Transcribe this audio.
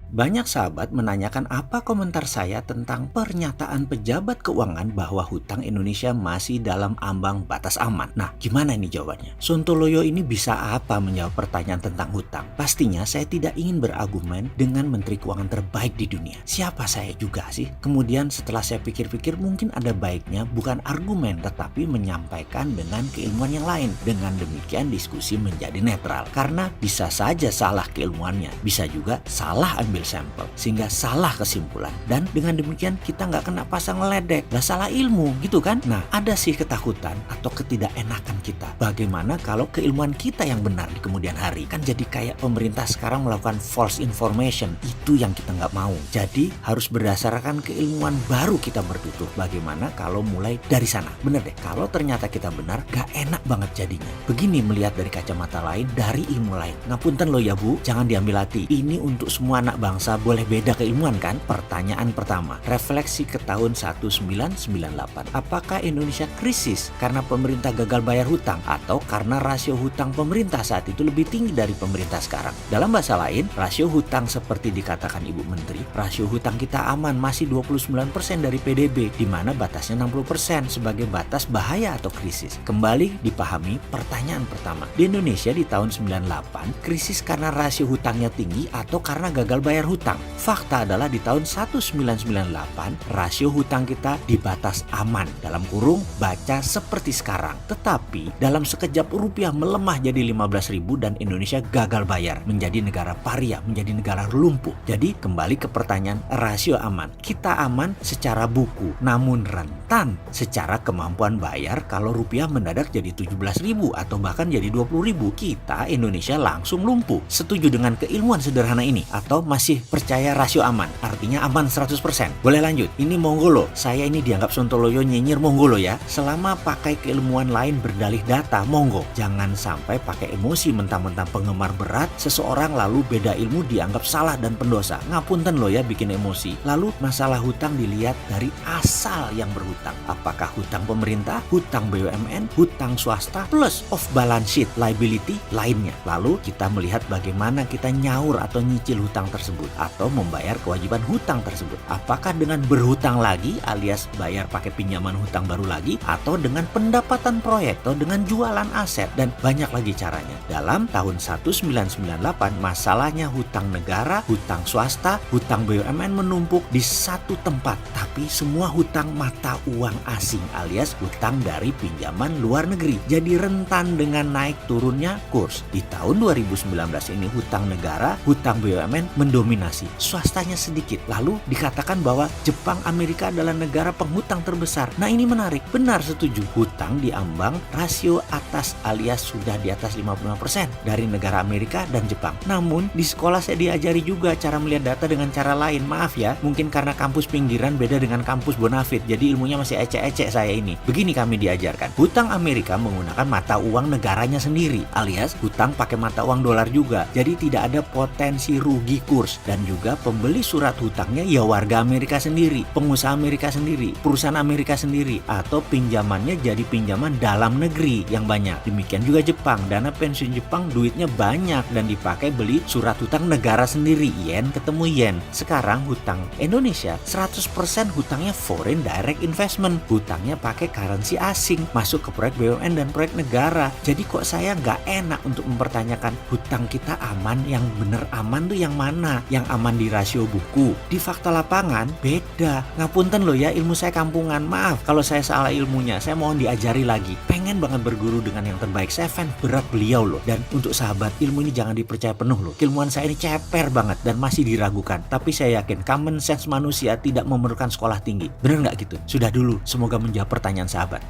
Banyak sahabat menanyakan apa komentar saya tentang pernyataan pejabat keuangan bahwa hutang Indonesia masih dalam ambang batas aman. Nah, gimana ini jawabannya? Sontoloyo ini bisa apa menjawab pertanyaan tentang hutang? Pastinya saya tidak ingin berargumen dengan menteri keuangan terbaik di dunia. Siapa saya juga sih? Kemudian setelah saya pikir-pikir mungkin ada baiknya bukan argumen tetapi menyampaikan dengan keilmuan yang lain. Dengan demikian diskusi menjadi netral. Karena bisa saja salah keilmuannya, bisa juga salah ambil sampel sehingga salah kesimpulan, dan dengan demikian kita nggak kena pasang ledek, nggak salah ilmu gitu kan. Nah, ada sih ketakutan atau ketidakenakan kita bagaimana kalau keilmuan kita yang benar di kemudian hari. Kan jadi kayak pemerintah sekarang melakukan false information, itu yang kita nggak mau. Jadi harus berdasarkan keilmuan baru kita bertutur. Bagaimana kalau mulai dari sana? Bener deh, kalau ternyata kita benar gak enak banget jadinya. Begini melihat dari kacamata lain, dari ilmu lain. Ngapunten loh ya Bu, jangan diambil hati, ini untuk semua anak bangsa boleh beda keilmuan kan? Pertanyaan pertama, refleksi ke tahun 1998. Apakah Indonesia krisis karena pemerintah gagal bayar hutang atau karena rasio hutang pemerintah saat itu lebih tinggi dari pemerintah sekarang? Dalam bahasa lain, rasio hutang seperti dikatakan Ibu Menteri, rasio hutang kita aman masih 29% dari PDB, di mana batasnya 60% sebagai batas bahaya atau krisis. Kembali dipahami pertanyaan pertama. Di Indonesia di tahun 98, krisis karena rasio hutangnya tinggi atau karena gagal bayar hutang. Fakta adalah di tahun 1998 rasio hutang kita di batas aman, dalam kurung baca seperti sekarang. Tetapi dalam sekejap rupiah melemah jadi 15.000 dan Indonesia gagal bayar, menjadi negara paria, menjadi negara lumpuh. Jadi kembali ke pertanyaan rasio aman. Kita aman secara buku, namun rentan secara kemampuan bayar kalau rupiah mendadak jadi 17.000 atau bahkan jadi 20.000. Kita Indonesia langsung lumpuh. Setuju dengan keilmuan sederhana ini atau masih percaya rasio aman, artinya aman 100%? Boleh lanjut, ini monggo loh, saya ini dianggap Sontoloyo nyinyir, monggo loh ya. Selama pakai keilmuan lain berdalih data, monggo. Jangan sampai pakai emosi mentang-mentang penggemar berat seseorang lalu beda ilmu dianggap salah dan pendosa. Ngapunten loh ya bikin emosi. Lalu masalah hutang dilihat dari asal yang berhutang. Apakah hutang pemerintah, hutang BUMN, hutang swasta, plus off balance sheet liability lainnya. Lalu kita melihat bagaimana kita nyaur atau nyicil hutang tersebut atau membayar kewajiban hutang tersebut. Apakah dengan berhutang lagi alias bayar pakai pinjaman hutang baru lagi, atau dengan pendapatan proyek atau dengan jualan aset, dan banyak lagi caranya. Dalam tahun 1998 masalahnya hutang negara, hutang swasta, hutang BUMN menumpuk di satu tempat, tapi semua hutang mata uang asing alias hutang dari pinjaman luar negeri. Jadi rentan dengan naik turunnya kurs. Di tahun 2019 ini hutang negara, hutang BUMN mendominasi, swastanya sedikit. Lalu dikatakan bahwa Jepang, Amerika adalah negara penghutang terbesar. Nah ini menarik, benar setuju. Hutang diambang rasio atas alias sudah di atas 55% dari negara Amerika dan Jepang. Namun di sekolah saya diajari juga cara melihat data dengan cara lain. Maaf ya, mungkin karena kampus pinggiran beda dengan kampus Bonafit, jadi ilmunya masih ecek-ecek saya ini. Begini kami diajarkan, hutang Amerika menggunakan mata uang negaranya sendiri, alias hutang pakai mata uang dolar juga. Jadi tidak ada potensi rugi kurs, dan juga pembeli surat hutangnya ya warga Amerika sendiri, pengusaha Amerika sendiri, perusahaan Amerika sendiri, atau pinjamannya jadi pinjaman dalam negeri yang banyak. Demikian juga Jepang, dana pensiun Jepang duitnya banyak dan dipakai beli surat hutang negara sendiri, yen ketemu yen. Sekarang hutang Indonesia 100% hutangnya foreign direct investment, hutangnya pakai currency asing, masuk ke proyek BUMN dan proyek negara. Jadi kok saya nggak enak untuk mempertanyakan hutang kita aman, yang bener aman tuh yang mana? Yang aman di rasio buku, di fakta lapangan beda. Ngapunten loh ya, ilmu saya kampungan, maaf kalau saya salah ilmunya, saya mohon diajari lagi. Pengen banget berguru dengan yang terbaik, saya fans berat beliau loh. Dan untuk sahabat, ilmu ini jangan dipercaya penuh loh. Keilmuan saya ini ceper banget dan masih diragukan, tapi saya yakin common sense manusia tidak memerlukan sekolah tinggi. Bener nggak gitu? Sudah dulu, semoga menjawab pertanyaan sahabat.